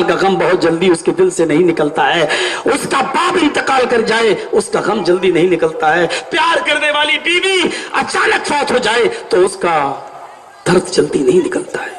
کا غم بہت جلدی اس کے دل سے نہیں نکلتا ہے. اس کا باپ انتقال کر جائے اس کا غم جلدی نہیں نکلتا ہے. پیار کرنے والی بیوی اچانک فوت ہو جائے تو اس کا درد جلدی نہیں نکلتا ہے.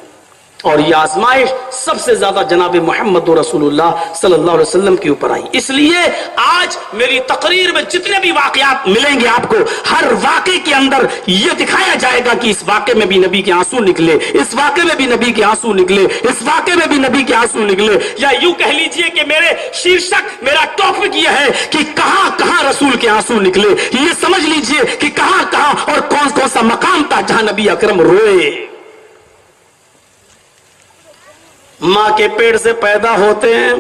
اور یہ آزمائش سب سے زیادہ جناب محمد رسول اللہ صلی اللہ علیہ وسلم کے اوپر آئی. اس لیے آج میری تقریر میں جتنے بھی واقعات ملیں گے آپ کو، ہر واقعے کے اندر یہ دکھایا جائے گا کہ اس واقعے میں بھی نبی کے آنسو نکلے، اس واقعے میں بھی نبی کے آنسو نکلے، اس واقعے میں بھی نبی کے آنسو نکلے. یا یوں کہہ لیجئے کہ میرے شیرشک، میرا ٹاپک یہ ہے کہ کہاں کہاں رسول کے آنسو نکلے. یہ سمجھ لیجئے کہ کہاں کہاں اور کون کون سا مقام تھا جہاں نبی اکرم روئے. ماں کے پیٹ سے پیدا ہوتے ہیں،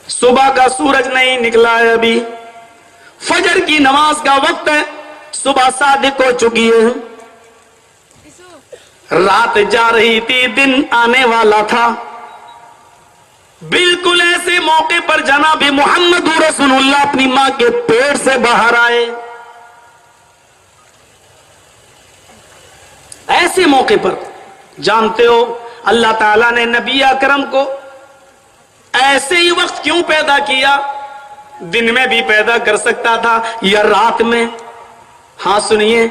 صبح کا سورج نہیں نکلا ہے، ابھی فجر کی نماز کا وقت ہے، صبح صادق ہو چکی ہے، رات جا رہی تھی، دن آنے والا تھا. بالکل ایسے موقع پر جناب محمد رسول اللہ اپنی ماں کے پیٹ سے باہر آئے. ایسے موقع پر جانتے ہو اللہ تعالیٰ نے نبی اکرم کو ایسے ہی وقت کیوں پیدا کیا؟ دن میں بھی پیدا کر سکتا تھا یا رات میں. ہاں سنیے،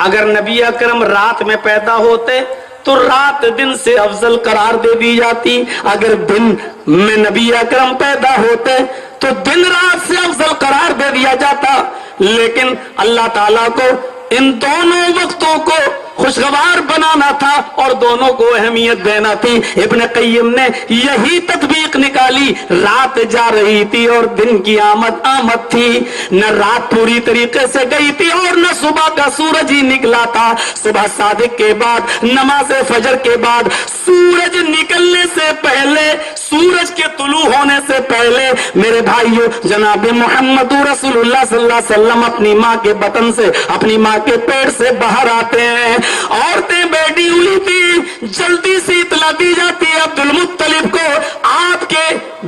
اگر نبی اکرم رات میں پیدا ہوتے تو رات دن سے افضل قرار دے دی جاتی. اگر دن میں نبی اکرم پیدا ہوتے تو دن رات سے افضل قرار دے دیا جاتا. لیکن اللہ تعالیٰ کو ان دونوں وقتوں کو خوشگوار بنانا تھا اور دونوں کو اہمیت دینا تھی. ابن قیم نے یہی تطبیق نکالی. رات جا رہی تھی اور دن کی آمد تھی. نہ رات پوری طریقے سے گئی تھی اور نہ صبح کا سورج ہی نکلا تھا. صبح صادق کے بعد، نماز فجر کے بعد، سورج نکلنے سے پہلے، سورج کے طلوع ہونے سے پہلے میرے بھائیوں جناب محمد رسول اللہ صلی اللہ علیہ وسلم اپنی ماں کے بطن سے، اپنی ماں کے پیٹ سے باہر آتے ہیں. عورتیں بیٹھی ہوئی تھی، جلدی سے اطلاع دی جاتی ہے عبد المطلب کو، آپ کے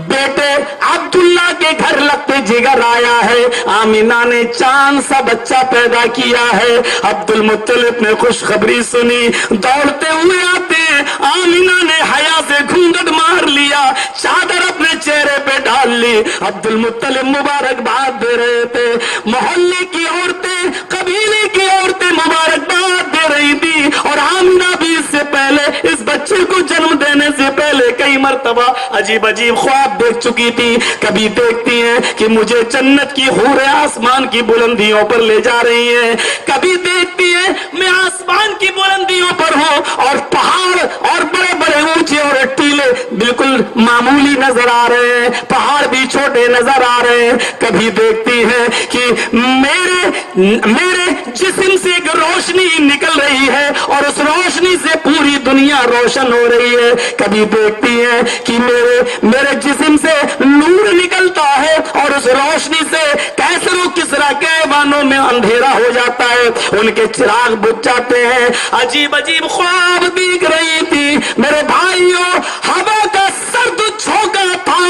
بیٹے عبداللہ کے گھر لگتے جگر آیا ہے، آمینہ نے چاند سا بچہ پیدا کیا ہے. عبد المطلب نے خوشخبری سنی، دوڑتے ہوئے آتے ہیں. آمینہ نے حیا سے گھونگھٹ مار لیا، چادر اپنے چہرے پہ ڈال لی. عبد المطلب مبارکباد دے رہے تھے. محلے کی عورتیں، قبیلے کی عورتیں مبارکباد دے رہی تھی. اور آمینہ بھی اس سے پہلے، اس بچے کو جنم دینے سے پہلے کئی مرتبہ عجیب عجیب خواب دیکھ چکی تھی. کبھی دیکھتی ہیں کہ مجھے جنت کی حوریں آسمان کی بلندیوں پر لے جا رہی ہیں، کبھی دیکھتی ہیں میں آسمان کی بلندیوں پر ہوں اور پہاڑ اور بڑے بڑے اونچے اور ٹیلے بالکل معمولی نظر آ رہے ہیں، پہاڑ بھی چھوٹے نظر آ رہے ہیں. کبھی دیکھتی ہیں کہ میرے جسم سے ایک روشنی نکل رہی ہے اور اس روشنی سے پوری دنیا روشن ہو رہی ہے. کبھی دیکھتی ہیں کہ میرے جسم سے نور نکلتا ہے اور اس روشنی سے کیسر و کسرا کے ایوانوں میں اندھیرا ہو جاتا ہے، ان کے چراغ بجھ جاتے ہیں. عجیب عجیب خواب دیکھ رہی تھی. میرے بھائیوں، ہوا کا سرد جھونکا تھا.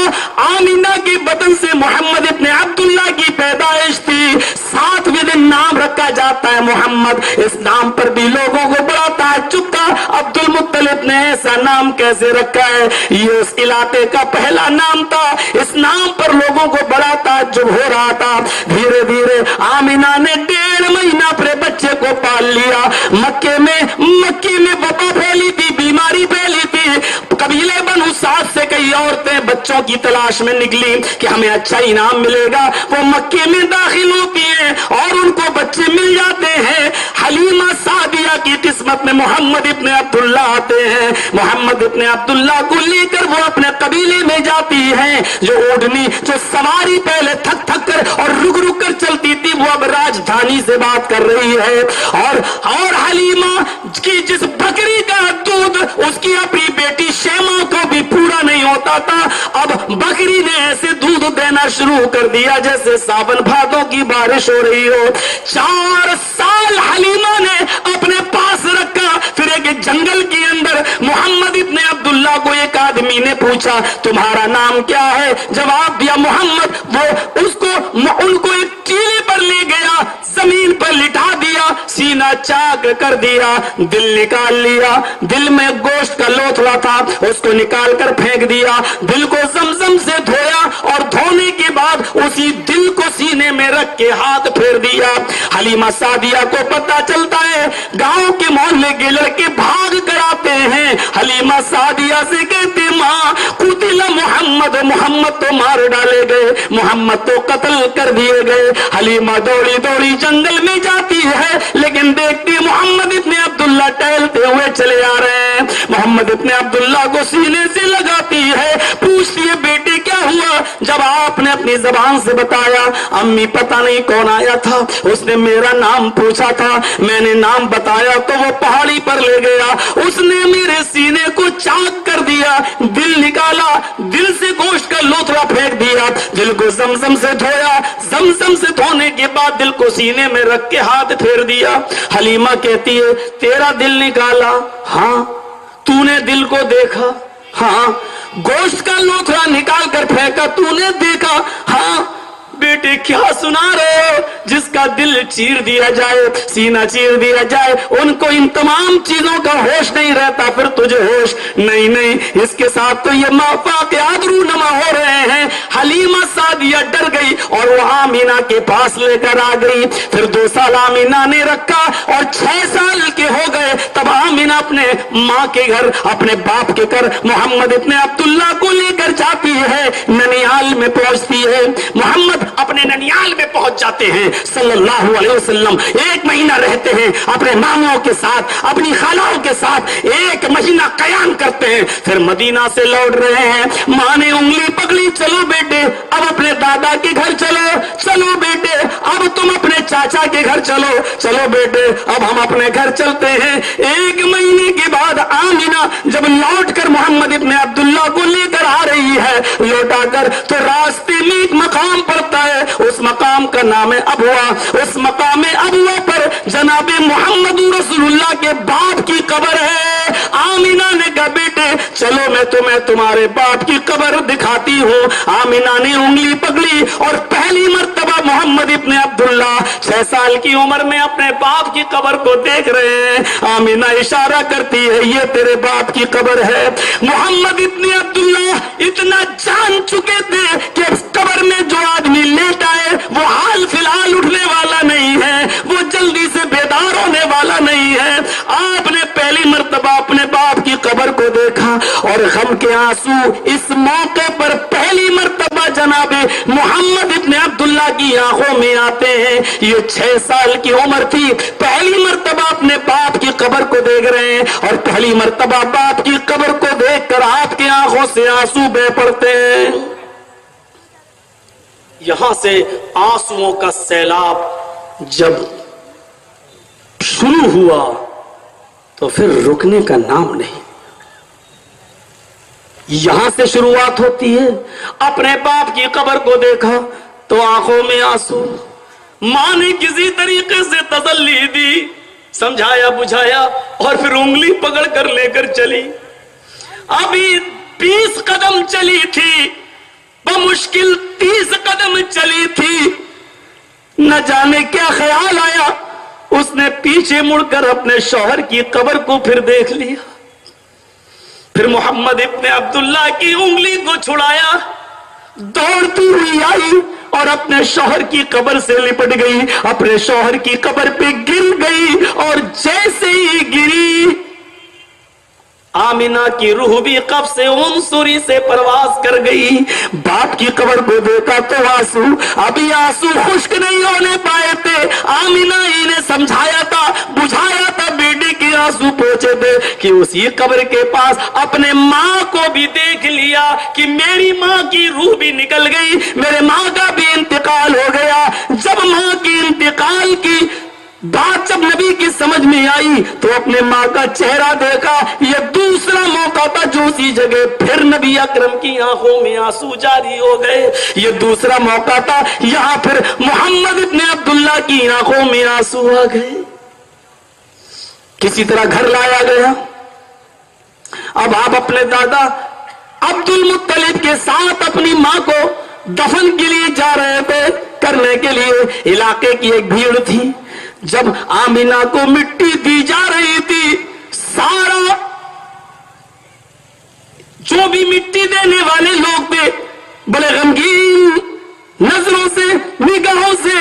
آمینہ کے بدن سے محمد ابن عبداللہ کی پیدائش تھی. 7ویں دن نام رکھا جاتا ہے محمد. اس نام پر بھی لوگوں کو بڑا تعجب تھا، عبد المطلب نے ایسا نام کیسے رکھا ہے؟ یہ اس علاقے کا پہلا نام تھا. اس نام پر لوگوں کو بڑا تعجب ہو رہا تھا. دھیرے دھیرے آمینہ نے 1.5 مہینہ اپنے بچے کو پال لیا. مکے میں وبا پھیلی تھی، بیماری پھیلی تھی. قبیلے بنو سعد سے کئی عورتیں بچوں کی تلاش میں نکلی کہ ہمیں اچھا انعام ملے گا. وہ مکے میں داخل ہوتی ہیں اور ان کو بچے مل جاتے ہیں. حلیمہ سعدیہ کی قسمت میں محمد ابن عبداللہ آتے ہیں. محمد ابن عبداللہ کو لے کر وہ اپنے قبیلے میں جاتی ہیں. جو اوڑنی، جو سواری پہلے تھک تھک کر اور رک رک کر چلتی تھی، وہ اب راجدھانی سے بات کر رہی ہے. اور حلیمہ کی جس بکری کا دودھ اس کی اپنی بیٹی شیما کو بھی پورا نہیں ہوتا تھا، اب بکری نے ایسے دودھ دینا شروع کر دیا جیسے ساون بھادوں کی بارش ہو رہی ہو. 4 سال حلیمہ نے اپنے پاس رکھا. پھر ایک جنگل کے اندر محمد ابن عبداللہ کو ایک آدمی نے پوچھا تمہارا نام کیا ہے؟ جواب دیا محمد. وہ ان کو ایک ٹیلے پر لے گیا، زمین پر لٹا دیا سینہ چاک کر دیا، دل نکال لیا، دل میں گوشت کا لوتھڑا تھا اس کو نکال کر پھینک دیا، دل کو زمزم سے دھویا اور دھونے کے بعد اسی دل کو سینے میں رکھ کے ہاتھ پھیر دیا۔ حلیمہ سعدیہ کو پتہ چلتا ہے، گاؤں کے محلے کے لڑکے بھاگ کر آتے ہیں، حلیمہ سعدیہ سے کہتے ماں قتل محمد، محمد تو مار ڈالے گئے، محمد تو قتل کر دیے گئے۔ حلیمہ دوڑی دوڑی جنگل میں جاتی ہے، لیکن دیکھتی محمد ابن عبداللہ ٹہلتے ہوئے چلے آ رہے ہیں۔ محمد ابن عبداللہ کو سینے سے لگاتی ہے، پوچھتی ہے بیٹے کیا ہوا؟ جب آپ نے اپنی زبان سے بتایا امی پتہ نہیں کون آیا تھا، اس نے میرا نام پوچھا تھا، میں نے نام بتایا تو وہ پہاڑی پر لے گیا، اس نے میرے سینے کو چاک کر دیا، دل نکالا، دل سے گوشت کا لوتھڑا پھینک دیا، دل کو زمزم سے دھویا، زمزم سے دھونے کے بعد دل کو سینے میں رکھ کے ہاتھ پھیر دیا۔ حلیمہ کہتی ہے تیرا دل نکالا؟ ہاں۔ تو نے دل کو دیکھا؟ ہاں۔ گوشت کا لوتھڑا نکال کر پھینکا تو نے دیکھا؟ ہاں۔ بیٹے کیا سنا رہے ہو؟ جس کا دل چیر دیا جائے، سینہ چیر دیا جائے، ان کو ان تمام چیزوں کا ہوش نہیں رہتا، پھر تجھے ہوش نہیں؟ نہیں، اس کے ساتھ تو یہ واقعات رونما ہو رہے ہیں۔ حلیمہ سعدیہ ڈر گئی اور وہ آمینہ کے پاس لے کر آ گئی۔ پھر 2 سال آمینہ نے رکھا اور 6 سال کے ہو گئے، تب آمینہ اپنے ماں کے گھر، اپنے باپ کے گھر محمد ابن عبداللہ کو لے کر جاتی ہے، ننیال میں پہنچتی ہے۔ محمد اپنے ننیال میں پہنچ جاتے ہیں صلی اللہ علیہ وسلم، 1 مہینہ رہتے ہیں اپنے ماموں کے ساتھ، اپنی خالوں کے ساتھ 1 مہینہ قیام کرتے ہیں، پھر مدینہ سے لوٹ رہے ہیں، ماں نے انگلی پکڑی، چلو بیٹے اب اپنے دادا کے گھر چلو، چلو بیٹے اب تم اپنے چاچا کے گھر چلو، چلو بیٹے اب ہم اپنے گھر چلتے ہیں۔ 1 مہینے کے بعد آمینہ جب لوٹ کر محمد ابن عبداللہ کو لے کر آ رہی ہے، لوٹا کر تو راستے میں ایک مقام پڑتا ہے، اس مقام کا نام ہے ابوا، اس مقام ابوا پر جناب محمد رسول اللہ کے باپ کی قبر ہے۔ آمینہ نے کہا بیٹے چلو میں تمہیں تمہارے باپ کی قبر دکھاتی ہوں۔ آمینہ نے انگلی پکڑی اور پہلی مرتبہ محمد ابن عبداللہ 6 سال کی عمر میں اپنے باپ کی قبر کو دیکھ رہے ہیں۔ آمینہ اشارہ کرتی ہے یہ تیرے باپ کی قبر ہے۔ محمد ابن عبداللہ اتنا جان چکے تھے کہ قبر میں جو آدمی لیٹا ہے وہ حال فی الحال اٹھنے والا نہیں ہے، وہ جلدی سے بیدار ہونے والا نہیں ہے۔ آپ نے پہلی مرتبہ اپنے باپ کی قبر کو دیکھا اور غم کے آنسو اس موقع پر پہلی مرتبہ جناب محمد ابن عبداللہ کی آنکھوں میں آتے ہیں۔ یہ 6 سال کی عمر تھی، پہلی مرتبہ اپنے باپ کی قبر کو دیکھ رہے ہیں اور پہلی مرتبہ باپ کی قبر کو دیکھ کر آپ کی آنکھوں سے آنسو بہہ پڑتے ہیں۔ یہاں سے آنسوؤں کا سیلاب جب شروع ہوا تو پھر رکنے کا نام نہیں۔ یہاں سے شروعات ہوتی ہے، اپنے باپ کی قبر کو دیکھا تو آنکھوں میں آنسو، ماں نے کسی طریقے سے تسلی دی، سمجھایا بجھایا اور پھر انگلی پکڑ کر لے کر چلی۔ ابھی 20 قدم چلی تھی، بمشکل 30 قدم چلی تھی، نہ جانے کیا خیال آیا، اس نے پیچھے مڑ کر اپنے شوہر کی قبر کو پھر دیکھ لیا، پھر محمد ابن عبداللہ کی انگلی کو چھڑایا، دوڑتی ہوئی آئی اور اپنے شوہر کی قبر سے لپٹ گئی، اپنے شوہر کی قبر پہ گر گئی اور جیسے ہی گری آمینہ کی روح بھی قبض عنصری سے پرواز کر گئی۔ باپ کی قبر کو دیکھا تو آنسو، ابھی آنسو خشک نہیں ہونے پائے تھے، آمینہ ہی نے سمجھایا تھا بجھایا تھا، بیٹے کے آنسو پہنچے تھے کہ اسی قبر کے پاس اپنے ماں کو بھی دیکھ لیا کہ میری ماں کی روح بھی نکل گئی، میرے ماں کا بھی انتقال ہو گیا۔ جب ماں کے انتقال کی بات جب نبی کی سمجھ میں آئی تو اپنے ماں کا چہرہ دیکھا، یہ دوسرا موقع تھا جو اسی جگہ پھر نبی اکرم کی آنکھوں میں آنسو جاری ہو گئے، یہ دوسرا موقع تھا، یہاں پھر محمد ابن عبداللہ کی آنکھوں میں آنسو آ گئے۔ کسی طرح گھر لایا گیا، اب آپ اپنے دادا عبد المطلب کے ساتھ اپنی ماں کو دفن کے لیے جا رہے تھے، کرنے کے لیے علاقے کی ایک بھیڑ تھی، جب آمینہ کو مٹی دی جا رہی تھی، سارا جو بھی مٹی دینے والے لوگ تھے بڑے غمگین نظروں سے، نگاہوں سے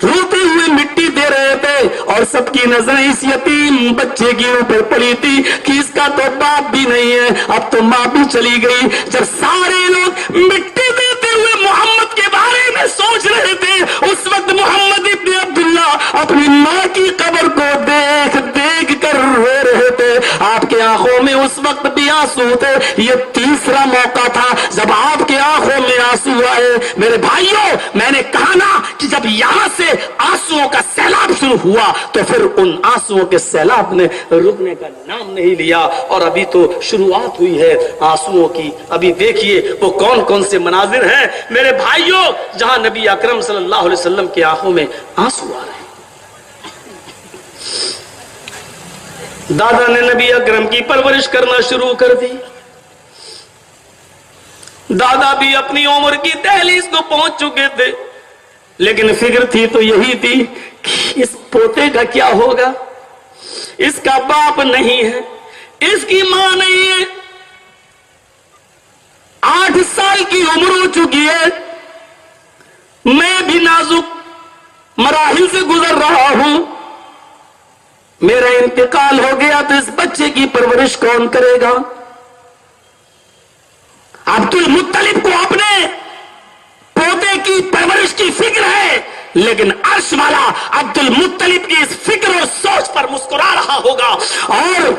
روتے ہوئے مٹی دے رہے تھے، اور سب کی نظریں اس یتیم بچے کے اوپر پڑی تھی کہ اس کا تو باپ بھی نہیں ہے، اب تو ماں بھی چلی گئی۔ جب سارے لوگ مٹی دیتے ہوئے محمد کے بارے میں سوچ رہے تھے، اس وقت محمد ابن عبداللہ اپنی ماں کی قبر کو دیکھ دیکھ کر رو رہے تھے۔ آپ کے آنکھوں میں اس وقت بھی آنسو تھے۔ یہ تیسرا موقع تھا جب آپ کے آنکھوں میں آنسو آئے۔ میرے بھائیوں، میں نے کہا نا کہ جب یہاں سے آنسوؤں کا سیلاب شروع ہوا تو پھر ان آنسوؤں کے سیلاب نے رکنے کا نام نہیں لیا، اور ابھی تو شروعات ہوئی ہے آنسوؤں کی۔ ابھی دیکھیے وہ کون کون سے مناظر ہیں میرے بھائیوں، جہاں نبی اکرم صلی اللہ علیہ وسلم کی آنکھوں میں آنسو آ رہے ہیں۔ دادا نے نبی اکرم کی پرورش کرنا شروع کر دی۔ دادا بھی اپنی عمر کی دہلیز کو پہنچ چکے تھے، لیکن فکر تھی تو یہی تھی کہ اس پوتے کا کیا ہوگا، اس کا باپ نہیں ہے، اس کی ماں نہیں ہے، 8 سال کی عمر ہو چکی ہے، میں بھی نازک مراحل سے گزر رہا ہوں، میرا انتقال ہو گیا تو اس بچے کی پرورش کون کرے گا؟ عبد المطلب کو اپنے پوتے کی پرورش کی فکر ہے، لیکن عرش والا عبد المطلب کی اس فکر اور سوچ پر مسکرا رہا ہوگا، اور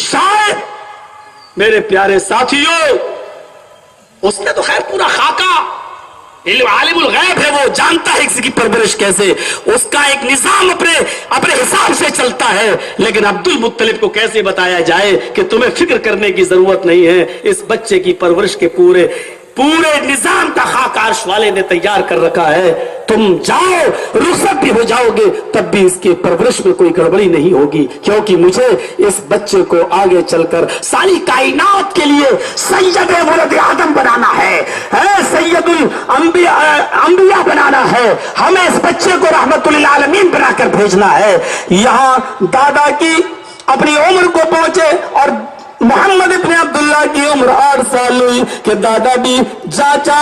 شاید میرے پیارے ساتھیوں، اس نے تو خیر پورا خاکہ، عالم الغیب ہے، وہ جانتا ہے کسی کی پرورش کیسے، اس کا ایک نظام اپنے حساب سے چلتا ہے، لیکن عبد المطلب کو کیسے بتایا جائے کہ تمہیں فکر کرنے کی ضرورت نہیں ہے، اس بچے کی پرورش کے پورے نظام کا خاکہ عرش والے نے تیار کر رکھا ہے، تم جاؤ، رخصت بھی ہو جاؤ گے تب بھی اس کی پرورش میں کوئی گڑبڑی نہیں ہوگی، کیونکہ مجھے اس بچے کو آگے چل کر ساری کائنات کے لیے سید ولد آدم بنانا ہے، سید الانبیاء بنانا ہے، ہمیں اس بچے کو رحمت للعالمین بنا کر بھیجنا ہے۔ یہاں دادا کی اپنی عمر کو پہنچے اور محمد ابن عبداللہ کی عمر 8 سال ہوئی کہ دادا بھی چاچا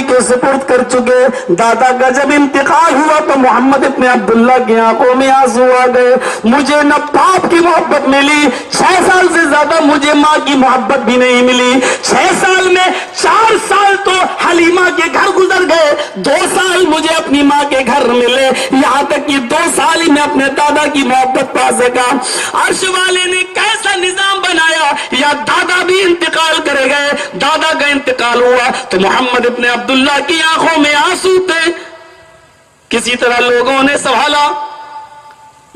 کے سپرد کر چکے۔ دادا کا جب انتقال ہوا تو محمد ابن عبداللہ کی آنکھوں میں آنسو آ گئے۔ مجھے نہ باپ کی محبت ملی، 6 سال سے زیادہ مجھے ماں کی محبت بھی نہیں ملی۔ 6 سال میں 4 سال تو حلیمہ کے گھر گزر گئے، 2 سال مجھے اپنی ماں کے گھر ملے، یہاں تک کہ 2 سال ہی میں اپنے دادا کی محبت پا سکا۔ عرش والے نے کیسا نظام بنایا، یا دادا بھی انتقال کرے گئے، دادا کا انتقال ہوا تو محمد ابن عبداللہ کی آنکھوں میں آنسو تھے۔ کسی طرح لوگوں نے سنبھالا،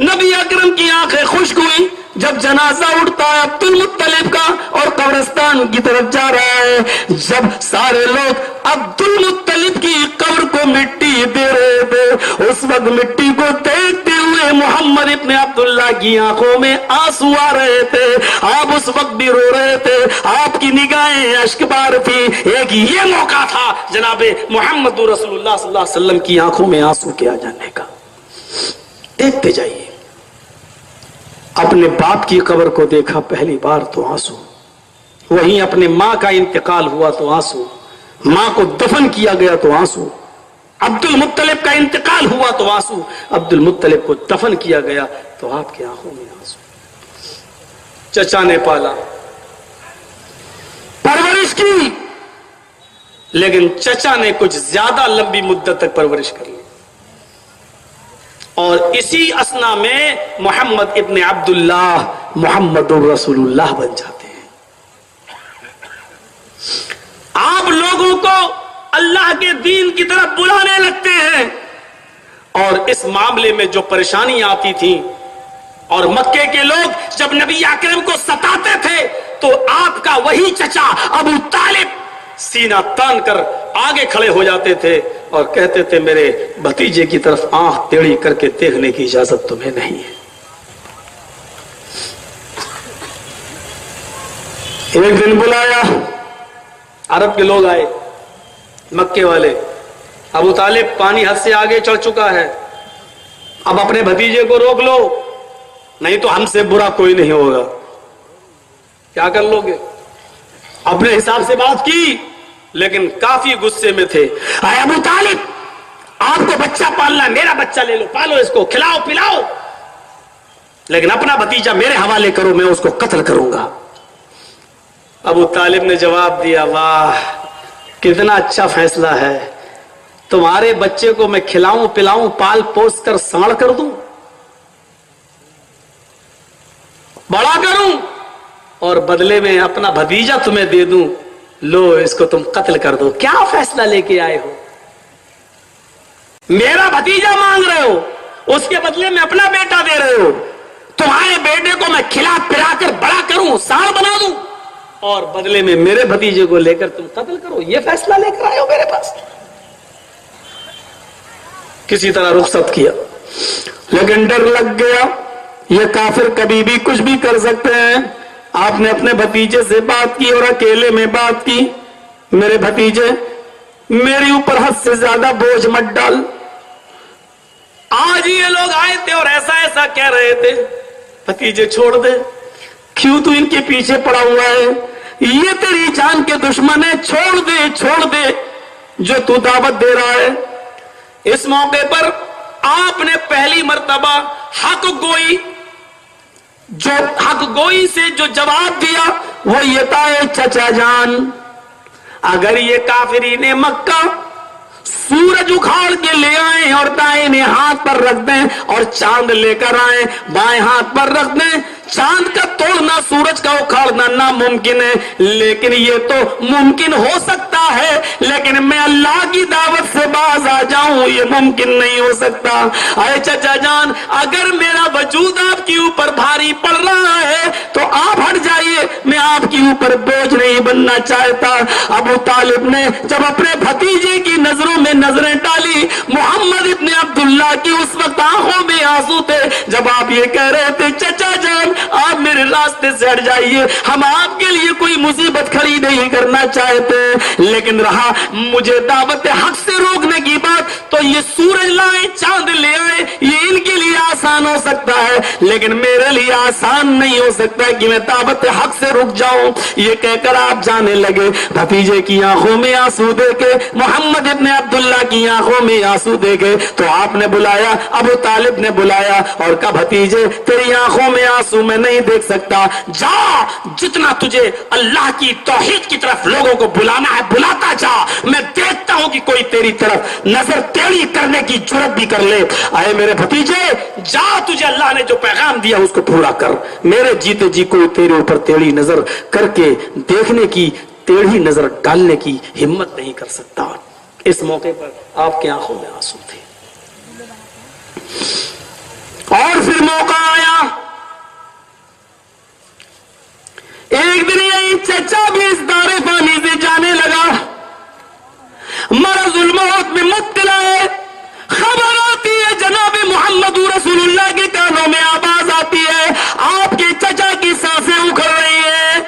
نبی اکرم کی آنکھیں خشک ہوئی جب جنازہ اٹھتا ہے عبد المطلب کا اور قبرستان کی طرف جا رہا ہے۔ جب سارے لوگ عبد المطلب کی قبر کو مٹی دے رہے تھے، اس وقت مٹی کو دیکھتے ہوئے محمد ابن عبداللہ کی آنکھوں میں آنسو آ رہے تھے۔ آپ اس وقت بھی رو رہے تھے، آپ کی نگاہیں اشک بار تھی۔ ایک یہ موقع تھا جناب محمد رسول اللہ صلی اللہ علیہ وسلم کی آنکھوں میں آنسو کے آ جانے کا۔ دیکھتے جائیے، اپنے باپ کی قبر کو دیکھا پہلی بار تو آنسو، وہیں اپنے ماں کا انتقال ہوا تو آنسو، ماں کو دفن کیا گیا تو آنسو، عبد المطلب کا انتقال ہوا تو آنسو، عبد المطلب کو دفن کیا گیا تو آپ کی آنکھوں میں آنسو۔ چچا نے پالا، پرورش کی، لیکن چچا نے کچھ زیادہ لمبی مدت تک پرورش کر لی، اور اسی اسنا میں محمد ابن عبداللہ محمد رسول اللہ بن جاتے ہیں۔ آپ لوگوں کو اللہ کے دین کی طرف بلانے لگتے ہیں، اور اس معاملے میں جو پریشانیاں آتی تھیں، اور مکے کے لوگ جب نبی اکرم کو ستاتے تھے تو آپ کا وہی چچا ابو طالب سینہ تان کر آگے کھڑے ہو جاتے تھے اور کہتے تھے میرے بھتیجے کی طرف آنکھ ٹیڑھی کر کے دیکھنے کی اجازت تمہیں نہیں ہے۔ ایک دن بلایا، عرب کے لوگ آئے، مکے والے، ابو طالب پانی حد سے آگے چڑھ چکا ہے، اب اپنے بھتیجے کو روک لو، نہیں تو ہم سے برا کوئی نہیں ہوگا. کیا کر لو گے؟ اپنے حساب سے بات کی لیکن کافی غصے میں تھے. اے ابو طالب، آپ کو بچہ پالنا، میرا بچہ لے لو، پالو اس کو، کھلاؤ پلاؤ، لیکن اپنا بھتیجا میرے حوالے کرو، میں اس کو قتل کروں گا. ابو طالب نے جواب دیا، واہ کتنا اچھا فیصلہ ہے، تمہارے بچے کو میں کھلاؤں پلاؤں، پال پوس کر سنبھال کر دوں، بڑا کروں، اور بدلے میں اپنا بھتیجا تمہیں دے دوں، لو اس کو تم قتل کر دو. کیا فیصلہ لے کے آئے ہو؟ میرا بھتیجا مانگ رہے ہو، اس کے بدلے میں اپنا بیٹا دے رہے ہو. تمہارے بیٹے کو میں کھلا پلا کر بڑا کروں، سال بنا دوں، اور بدلے میں میرے بھتیجے کو لے کر تم قتل کرو، یہ فیصلہ لے کر آئے ہو میرے پاس. کسی طرح رخصت کیا، لیکن ڈر لگ گیا، یہ کافر کبھی بھی کچھ بھی کر سکتے ہیں. آپ نے اپنے بھتیجے سے بات کی اور اکیلے میں بات کی، میرے بھتیجے میری اوپر حد سے زیادہ بوجھ مت ڈال. آج یہ لوگ آئے تھے اور ایسا ایسا کہہ رہے تھے، بھتیجے چھوڑ دے، کیوں تو ان کے پیچھے پڑا ہوا ہے، یہ تیری جان کے دشمن ہے، چھوڑ دے چھوڑ دے جو تو دعوت دے رہا ہے. اس موقع پر آپ نے پہلی مرتبہ حق گوئی سے جو جواب دیا وہ یہ تھا، چچا جان اگر یہ کافرین مکہ سورج اکھاڑ کے لے آئیں اور دائیں ہاتھ پر رکھ دیں اور چاند لے کر آئیں بائیں ہاتھ پر رکھ دیں، چاند کا توڑنا سورج کا اکھاڑنا ناممکن ہے، لیکن یہ تو ممکن ہو سکتا ہے، لیکن میں اللہ کی دعوت سے باز آ جاؤں یہ ممکن نہیں ہو سکتا. اے چچا جان اگر میرا وجود آپ کے اوپر بھاری پڑ رہا ہے تو آپ ہٹ جائیے، میں آپ کے اوپر بوجھ نہیں بننا چاہتا. ابو طالب نے جب اپنے بھتیجے کی نظروں میں نظریں ڈالی، محمد ابن عبداللہ کی اس وقت آنکھوں میں آنسو تھے جب آپ یہ کہہ رہے تھے، چچا جان آپ میرے راستے سے ہٹ جائیے، ہم آپ کے لیے کوئی مصیبت کھڑی نہیں کرنا چاہتے، لیکن رہا مجھے دعوت حق سے روکنے کی بات، تو یہ سورج لائے چاند لے آئے یہ ان کے لیے آسان ہو سکتا ہے، لیکن میرے لیے آسان نہیں ہو سکتا کہ میں دعوت حق سے رک جاؤں. یہ کہہ کر آپ جانے لگے. بھتیجے کی آنکھوں میں آنسو دیکھے، محمد ابن عبداللہ کی آنکھوں میں آنسو دیکھے تو آپ نے بلایا، ابو طالب نے بلایا اور کہا بھتیجے تیری آنکھوں میں آنسو میں نہیں دیکھ سکتا، جا جتنا تجھے اللہ کی توحید کی طرف لوگوں کو بلانا ہے بلاتا جا، میں دیکھتا ہوں کہ کوئی تیری طرف نظر ٹیڑھی کرنے کی جرات بھی کر لے. اے میرے بھتیجے جا، تجھے اللہ نے جو پیغام دیا اس کو پورا کر، میرے جیتے جی کوئی تیرے اوپر ٹیڑھی نظر کر کے دیکھنے کی، ٹیڑھی نظر ڈالنے کی ہمت نہیں کر سکتا. اس موقع پر آپ کی آنکھوں میں آنسو تھے. اور پھر موقع آیا، ایک دن یہی چچا بھی اس دار فانی سے جانے لگا، مرض الموت میں مبتلا ہے، خبر آتی ہے جناب محمد رسول اللہ کے کانوں میں آواز آتی ہے، آپ کے چچا کی سانسیں اکھڑ رہی ہیں،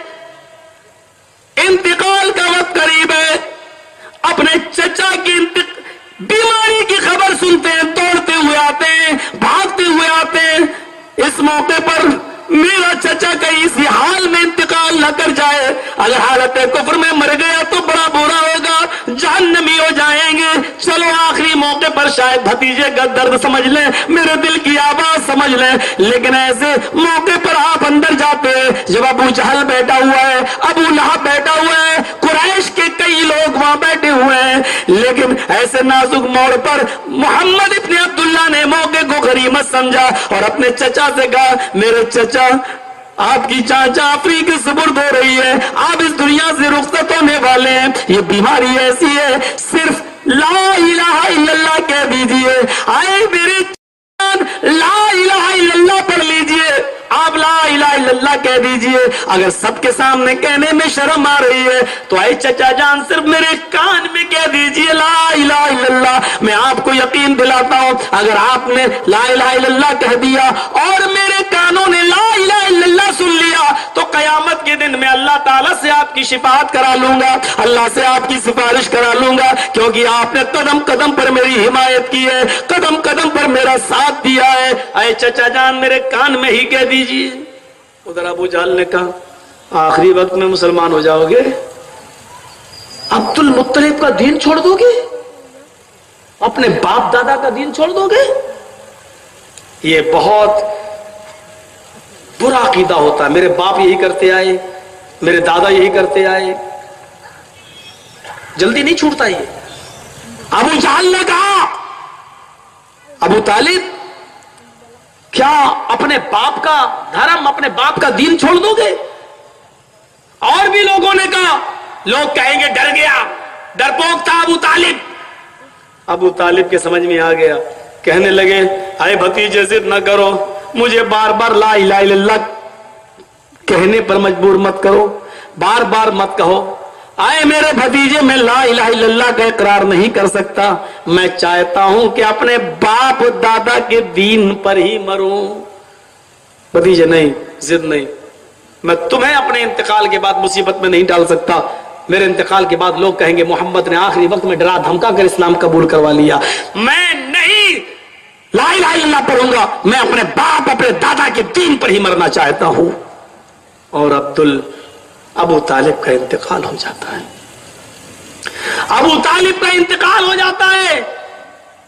انتقال کا وقت قریب ہے. اپنے چچا کی بیماری کی خبر سنتے ہیں، دوڑتے ہوئے آتے ہیں، بھاگتے ہوئے آتے ہیں. اس موقع پر میرا چچا کہیں اسی حال میں انتقال نہ کر جائے، اگر حالت کفر میں مر گیا تو بڑا برا ہوگا، جہنمی ہو جائیں گے. چلو آخری موقع پر شاید بھتیجے کا درد سمجھ لیں، میرے دل کی آواز سمجھ لیں. لیکن ایسے موقع پر آپ اندر جاتے ہیں جب ابو جہل بیٹھا ہوا ہے، ابو لہب بیٹھا ہوا ہے، قریش کے کئی لوگ وہاں بیٹھے ہوئے ہیں، لیکن ایسے نازک موڑ پر محمد ابن عبداللہ نے موقع کو غنیمت سمجھا اور اپنے چچا سے کہا، میرے چچا آپ کی چاچا آفری کی سپرد ہو رہی ہے، آپ اس دنیا سے رخصت ہونے والے ہیں، یہ بیماری ایسی ہے صرف لا الہ الا اللہ کہہ دیجئے. آئے میرے لا الہ الا اللہ پڑھ لیجئے، آپ لا الہ الا اللہ کہہ دیجئے. اگر سب کے سامنے کہنے میں شرم آ رہی ہے تو اے چچا جان صرف میرے کان میں کہہ دیجئے لا الہ الا اللہ. میں آپ کو یقین دلاتا ہوں اگر آپ نے لا الہ الا اللہ کہہ دیا اور میرے کانوں نے لا الہ الا اللہ سن لیا تو قیامت کے دن میں اللہ تعالیٰ سے آپ کی شفاعت کرا لوں گا, اللہ سے آپ کی سفارش کرا لوں گا, کیونکہ آپ نے قدم قدم پر میری حمایت کی ہے, قدم قدم پر میرا ساتھ دیا ہے. اے چچا جان میرے کان میں ہی کہہ دیجیے. ادھر ابو جہل نے کہا آخری وقت میں مسلمان ہو جاؤ گے, عبد المطلب کا دین چھوڑ دو گے, اپنے باپ دادا کا دین چھوڑ دو گے؟ یہ بہت برا عقیدہ ہوتا ہے. میرے باپ یہی کرتے آئے, میرے دادا یہی کرتے آئے, جلدی نہیں چھوٹتا یہ. ابو جہل نے کہا ابو طالب کیا اپنے باپ کا دھرم, اپنے باپ کا دین چھوڑ دو گے؟ اور بھی لوگوں نے کہا, لوگ کہیں گے ڈر گیا, ڈرپوک تھا ابو طالب. ابو طالب کے سمجھ میں آ گیا, کہنے لگے اے بھتیجے ضد نہ کرو, مجھے بار بار لا الہ الا اللہ کہنے پر مجبور مت کرو, بار بار مت کہو. آئے میرے بھتیجے, میں لا الہ الا اللہ کا اقرار نہیں کر سکتا, میں چاہتا ہوں کہ اپنے باپ دادا کے دین پر ہی مروں. بھتیجے نہیں, ضد نہیں, میں تمہیں اپنے انتقال کے بعد مصیبت میں نہیں ڈال سکتا. میرے انتقال کے بعد لوگ کہیں گے محمد نے آخری وقت میں ڈرا دھمکا کر اسلام قبول کروا لیا. میں نہیں لا الہ الا اللہ پڑھوں گا, میں اپنے باپ اپنے دادا کے دین پر ہی مرنا چاہتا ہوں. اور ابو طالب کا انتقال ہو جاتا ہے. ابو طالب کا انتقال ہو جاتا ہے.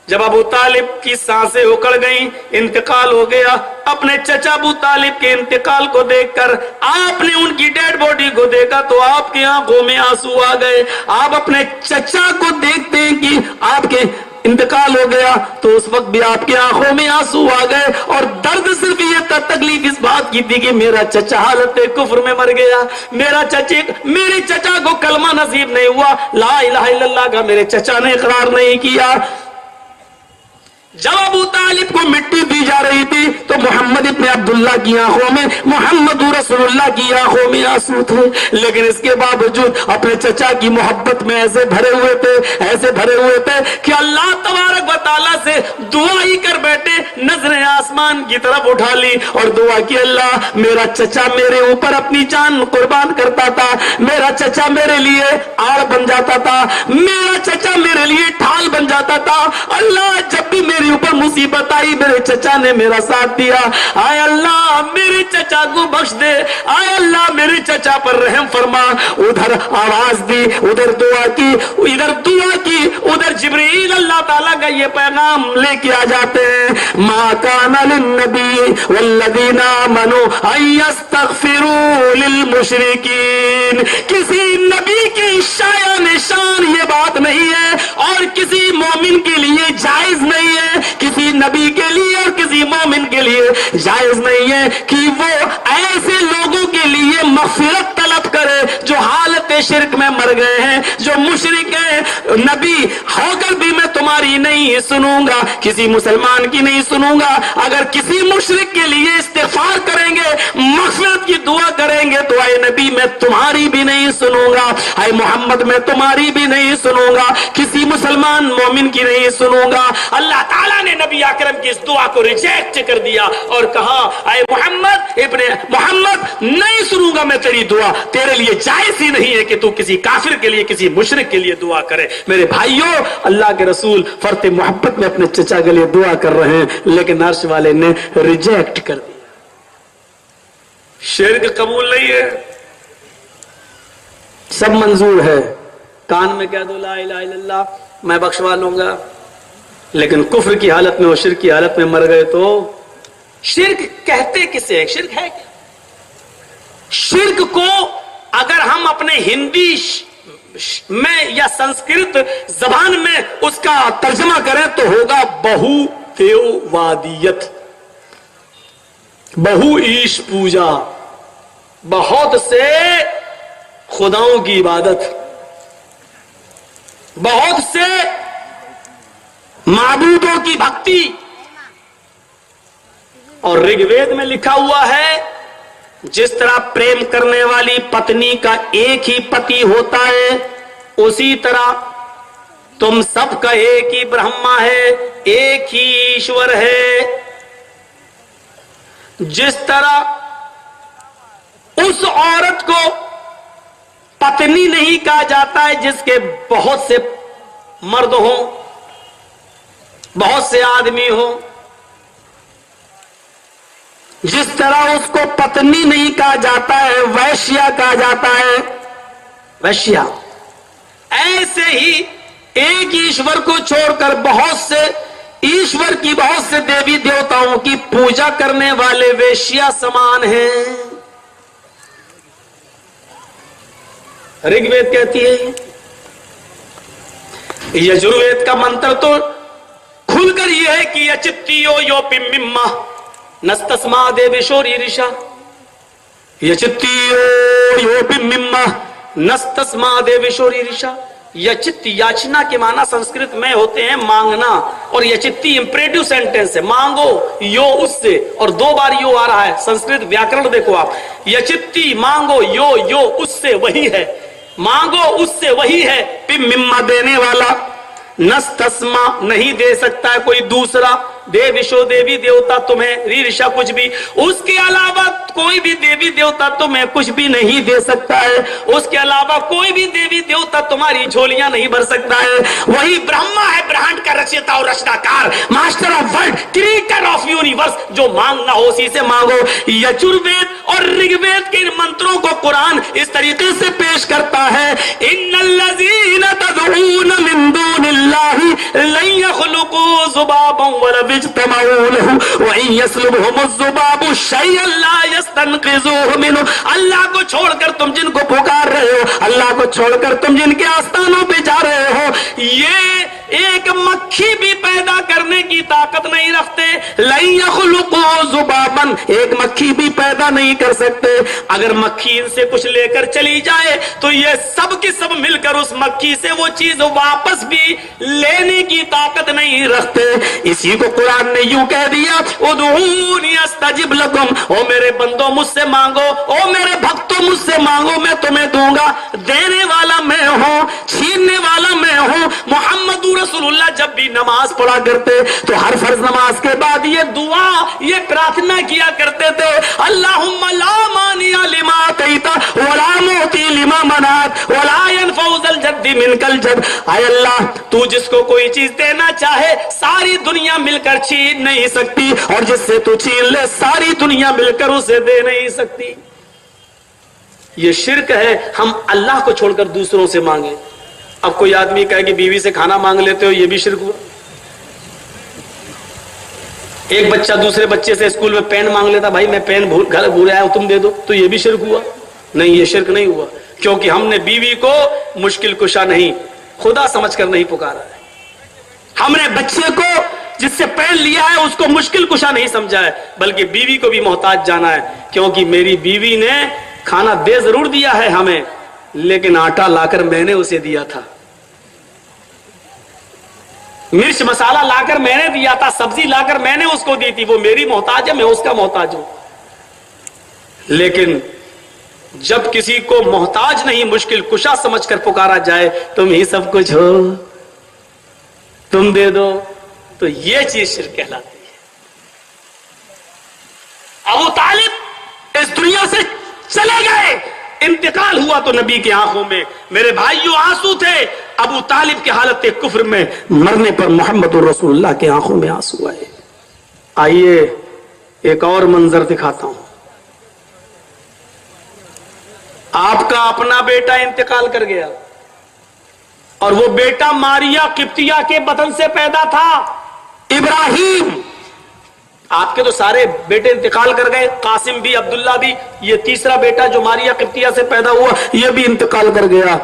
جب ابو طالب کی سانسیں اکڑ گئیں, انتقال ہو گیا, اپنے چچا ابو طالب کے انتقال کو دیکھ کر آپ نے ان کی ڈیڈ باڈی کو دیکھا تو آپ کی آنکھوں میں آنسو آ گئے. آپ اپنے چچا کو دیکھتے ہیں کہ آپ کے انتقال ہو گیا تو اس وقت بھی آپ کی آنکھوں میں آنسو آ گئے, اور درد صرف یہ تھا, تکلیف اس بات کی تھی کہ میرا چچا حالت کفر میں مر گیا, میرے چچا کو کلمہ نصیب نہیں ہوا, لا الہ الا اللہ کا میرے چچا نے اقرار نہیں کیا. جب ابو طالب کو مٹی دی جا رہی تھی تو محمد ابن عبداللہ کی آنکھوں میں, محمد رسول اللہ کی آنکھوں میں آنسو تھے, لیکن اس کے باوجود اپنے چچا کی محبت میں ایسے بھرے ہوئے تھے کہ اللہ تبارک و تعالیٰ سے دعا ہی کر بیٹھے, نظریں آسمان کی طرف اٹھا لی اور دعا کی, اللہ میرا چچا میرے اوپر اپنی جان قربان کرتا تھا, میرا چچا میرے لیے آڑ بن جاتا تھا, میرا چچا میرے لیے ڈھال بن جاتا تھا. اللہ جب بھی میرے اوپر مصیبت آئی میرے چچا نے میرا ساتھ دیا, آئے اللہ میرے چچا کو بخش دے, آئے اللہ میرے چچا پر رحم فرما. ادھر آواز دی, ادھر دعا کی, ادھر جبرائیل اللہ تعالیٰ کا یہ پیغام لے کے آ جاتے ہیں, ما کان للنبی والذین آمنوا ان یستغفروا للمشرکین. کسی نبی کی شایان شان یہ بات نہیں ہے اور کسی مومن کے لیے جائز نہیں ہے, کسی نبی کے لیے اور کسی مومن کے لیے جائز نہیں ہے کہ وہ ایسے لوگوں کے لیے مغفرت طلب کرے جو حالت شرک میں مر گئے ہیں, جو مشرک ہیں. نبی ہو کر بھی میں تمہاری نہیں سنوں گا, کسی مسلمان کی نہیں سنوں گا. اگر کسی مشرک کے لیے استغفار کریں گے, مغفرت کی دعا کریں گے تو اے نبی میں تمہاری بھی نہیں سنوں گا, اے محمد میں تمہاری بھی نہیں سنوں گا, کسی مسلمان مومن کی نہیں سنوں گا. اللہ تعالیٰ نے نبی اکرم کی اس دعا کو ریجیکٹ کر دیا اور کہا اے محمد ابن محمد نہیں سنوں گا میں تیری دعا, تیرے لیے جائز ہی نہیں ہے کہ تو کسی کافر کے لیے کسی مشرک کے لیے دعا کرے. میرے بھائیوں, اللہ کے رسول فرط محبت میں اپنے چچا کے لیے دعا کر رہے ہیں, لیکن عرش والے نے ریجیکٹ کر دیا. شرک قبول نہیں ہے, سب منظور ہے, کان میں کہہ دو لا الہ الا اللہ میں بخشوا لوں گا, لیکن کفر کی حالت میں اور شرک کی حالت میں مر گئے تو شرک کہتے کسے ہے؟ شرک ہے کیا؟ شرک کو اگر ہم اپنے ہندی میں یا سنسکرت زبان میں اس کا ترجمہ کریں تو ہوگا بہو دیووادیت, بہو ایش پوجا, بہت سے خداؤں کی عبادت, بہت سے معبودوں کی بھکتی. اور رگ وید میں لکھا ہوا ہے جس طرح پریم کرنے والی پتنی کا ایک ہی پتی ہوتا ہے, اسی طرح تم سب کا ایک ہی برہما ہے, ایک ہی ایشور ہے. جس طرح اس عورت کو پتنی نہیں کہا جاتا ہے جس کے بہت سے مرد ہوں، بہت سے آدمی ہوں. جس طرح اس کو پتنی نہیں کہا جاتا ہے، ویشیا کہا جاتا ہے، ویشیا. ایسے ہی ایک ایشور کو چھوڑ کر بہت سے ایشور کی، بہت سے دیوی دیوتاؤں کی پوجا کرنے والے ویشیا سمان ہیں. رگ وید کہتی ہے. یجروید کا منتر تو کھل کر یہ ہے کہ یچتیو یوپی مما نستسما دیویشوری رشا. یچتیو یوپی مما نستسما دیویشوری رشا. یچتی یاچنا کے معنی سنسکرت میں ہوتے ہیں مانگنا، اور یچتی امپریٹو سینٹینس ہے، مانگو یو اس سے، اور 2 بار یو آ رہا ہے. سنسکرت ویاکرن دیکھو آپ، یچتی مانگو، یو یو اس سے وہی ہے، مانگو اس سے وہی ہے. پھر مما دینے والا، نستسما نہیں دے سکتا ہے کوئی دوسرا. دیویشو دیوی دیوتا تمہیں، ری رشا کچھ بھی، اس کے علاوہ کوئی بھی دیوی دیوتا تمہیں کچھ بھی نہیں دے سکتا ہے. اس کے علاوہ کوئی بھی دیوی دیوتا تمہاری جھولیاں نہیں بھر سکتا ہے. وہی برہما ہے، برہانڈ کا رچیتا اور رچناکار، master of world, creator of universe. جو مانگنا ہو اسی سے مانگو. یجروید اور رگ وید کے منتروں کو قرآن اس طریقے سے پیش کرتا ہے، ان الذین تدعون من دون اللہ لن یخلقوا ذبابا ولو اجتمعوا له وان یسلبهم الذباب شیئا لا یستنقذوه منه. اللہ کو چھوڑ کر تم جن کو پکار رہے ہو، اللہ کو چھوڑ کر تم جن کے آستانوں پہ جا رہے ہو، یہ ایک مکھی بھی پیدا کرنے کی طاقت نہیں رکھتے. لن یخلقوا ذبابا، ایک مکھی بھی پیدا نہیں کر سکتے. اگر مکھی ان سے کچھ لے کر چلی جائے تو یہ سب کی سب مل کر اس مکھی سے وہ چیز واپس بھی لینے کی طاقت نہیں رکھتے. اسی کو قرآن نے یوں کہہ دیا، ادعونی استجب لکم، او میرے بندوں مجھ سے مانگو، او میرے بھکتوں مجھ سے مانگو، میں تمہیں دوں گا. دینے والا میں ہوں، چھیننے والا میں ہوں. محمد رسول اللہ جب بھی نماز پڑھا کرتے تو ہر فرض نماز کے بعد یہ دعا، یہ پرارتھنا کیا کرتے تھے، اللہم لا مانع لما اعطیت ولا معطی لما منعت ولا ينفع ذا الجد منک الجد. اے اللہ، تو جس کو کوئی چیز دینا چاہے ساری دنیا مل کر چھین نہیں سکتی، اور جس سے تو چھین لے ساری دنیا مل کر اسے دے نہیں سکتی. یہ شرک ہے ہم اللہ کو چھوڑ کر دوسروں سے مانگیں. اب کوئی آدمی کہے کہ بیوی سے کھانا مانگ لیتے ہو، یہ بھی شرک ہوا. ایک بچہ دوسرے بچے سے اسکول میں پین مانگ لیتا، بھائی میں پین گھر بھول آیا ہوں تم دے دو، تو یہ بھی شرک ہوا. نہیں، یہ شرک نہیں ہوا، کیونکہ ہم نے بیوی کو مشکل کشا نہیں، خدا سمجھ کر نہیں پکارا ہے. ہم نے بچے کو جس سے پین لیا ہے اس کو مشکل کشا نہیں سمجھا ہے، بلکہ بیوی کو بھی محتاج جانا ہے. کیونکہ میری بیوی نے کھانا دے ضرور دیا ہے ہمیں، لیکن آٹا لا کر میں نے اسے دیا تھا، مرچ مسالہ لا کر میں نے دیا تھا، سبزی لا کر میں نے اس کو دی تھی. وہ میری محتاج ہے، میں اس کا محتاج ہوں. لیکن جب کسی کو محتاج نہیں مشکل کشا سمجھ کر پکارا جائے، تم ہی سب کچھ ہو، تم دے دو، تو یہ چیز شرک کہلاتی ہے. ابو طالب اس دنیا سے چلے گئے، انتقال ہوا تو نبی کی آنکھوں میں میرے بھائیوں آنسو تھے. ابو طالب کی حالت کفر میں مرنے پر محمد رسول اللہ کے آنکھوں میں آنسو آئے. آئیے ایک اور منظر دکھاتا ہوں. آپ کا اپنا بیٹا انتقال کر گیا، اور وہ بیٹا ماریا قبطیہ کے بدن سے پیدا تھا، ابراہیم. آپ کے تو سارے بیٹے انتقال کر گئے، قاسم بھی، عبداللہ بھی. یہ تیسرا بیٹا جو ماریا قبطیہ سے پیدا ہوا یہ بھی انتقال کر گیا.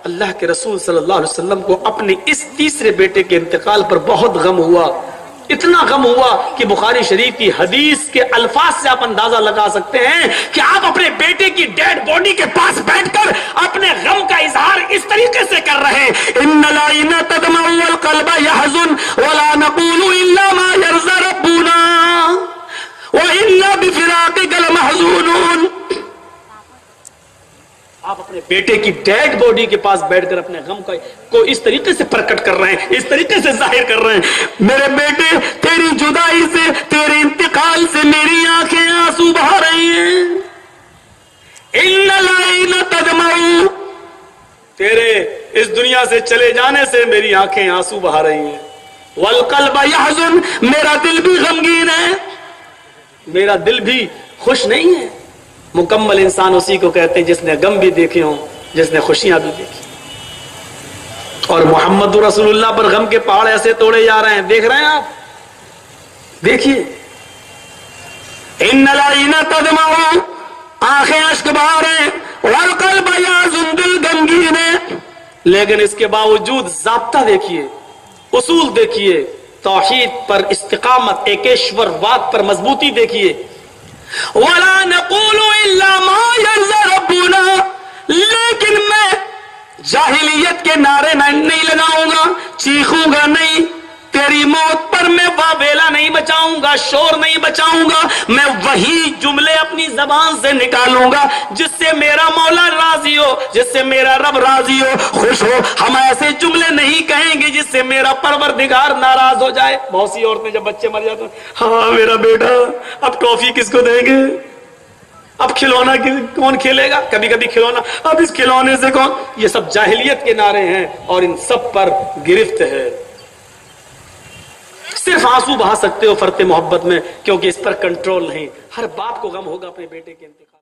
اللہ کے رسول صلی اللہ علیہ وسلم کو اپنے اس تیسرے بیٹے کے انتقال پر بہت غم ہوا. اتنا غم ہوا کہ بخاری شریف کی حدیث کے الفاظ سے آپ اندازہ لگا سکتے ہیں کہ آپ اپنے بیٹے کی ڈیڈ باڈی کے پاس بیٹھ کر اپنے غم کا اظہار اس طریقے سے کر رہے ہیں، ان العین تدمع والقلب يحزن ولا نقول الا ما يرضى ربنا وانا بفراقك لمحزونون. آپ اپنے بیٹے کی ڈیڈ باڈی کے پاس بیٹھ کر اپنے غم کو اس طریقے سے پرکٹ کر رہے ہیں، اس طریقے سے ظاہر کر رہے ہیں، میرے بیٹے تیری جدائی سے، تیرے انتقال سے میری آنکھیں آنسو بہا رہی ہیں. ان العین تدمع، تیرے اس دنیا سے چلے جانے سے میری آنکھیں آنسو بہا رہی ہیں، والقلب یحزن، میرا دل بھی غمگین ہے، میرا دل بھی خوش نہیں ہے۔ مکمل انسان اسی کو کہتے ہیں جس نے غم بھی دیکھے ہوں، جس نے خوشیاں بھی دیکھی۔ اور محمد رسول اللہ پر غم کے پہاڑ ایسے توڑے جا رہے ہیں، دیکھ رہے ہیں آپ، دیکھیے، ان العین تدمع، آنکھیں اشک بہا رہے ہیں، والقلب یحزن، دل غمگین ہے، لیکن اس کے باوجود ضابطہ دیکھیے، اصول دیکھیے، توحید پر استقامت، ایکیشور واد پر مضبوطی دیکھیے۔ وَلَا نَقُولُ إِلَّا مَا يَرْضَى رَبُّنَا، لیکن میں جاہلیت کے نعرے نہیں لگاؤں گا، چیخوں گا نہیں، تیری موت پر میں واویلا نہیں بچاؤں گا، شور نہیں بچاؤں گا، میں وہی جملے اپنی زبان سے نکالوں گا جس سے میرا مولا راضی ہو، جس سے میرا رب راضی ہو، خوش ہو۔ ہم ایسے جملے نہیں کہیں گے جس سے میرا پروردگار ناراض ہو جائے۔ بہت سی عورتیں جب بچے مر جاتے ہیں، ہاں میرا بیٹا، اب ٹافی کس کو دیں گے، اب کھلونا کون کھیلے گا، کبھی کبھی کھلونا، اب اس کھلونے سے کون، یہ سب جاہلیت کے نعرے ہیں اور ان سب پر گرفت ہے۔ صرف آنسو بہا سکتے ہو فرط محبت میں، کیونکہ اس پر کنٹرول نہیں۔ ہر باپ کو غم ہوگا اپنے بیٹے کے انتقال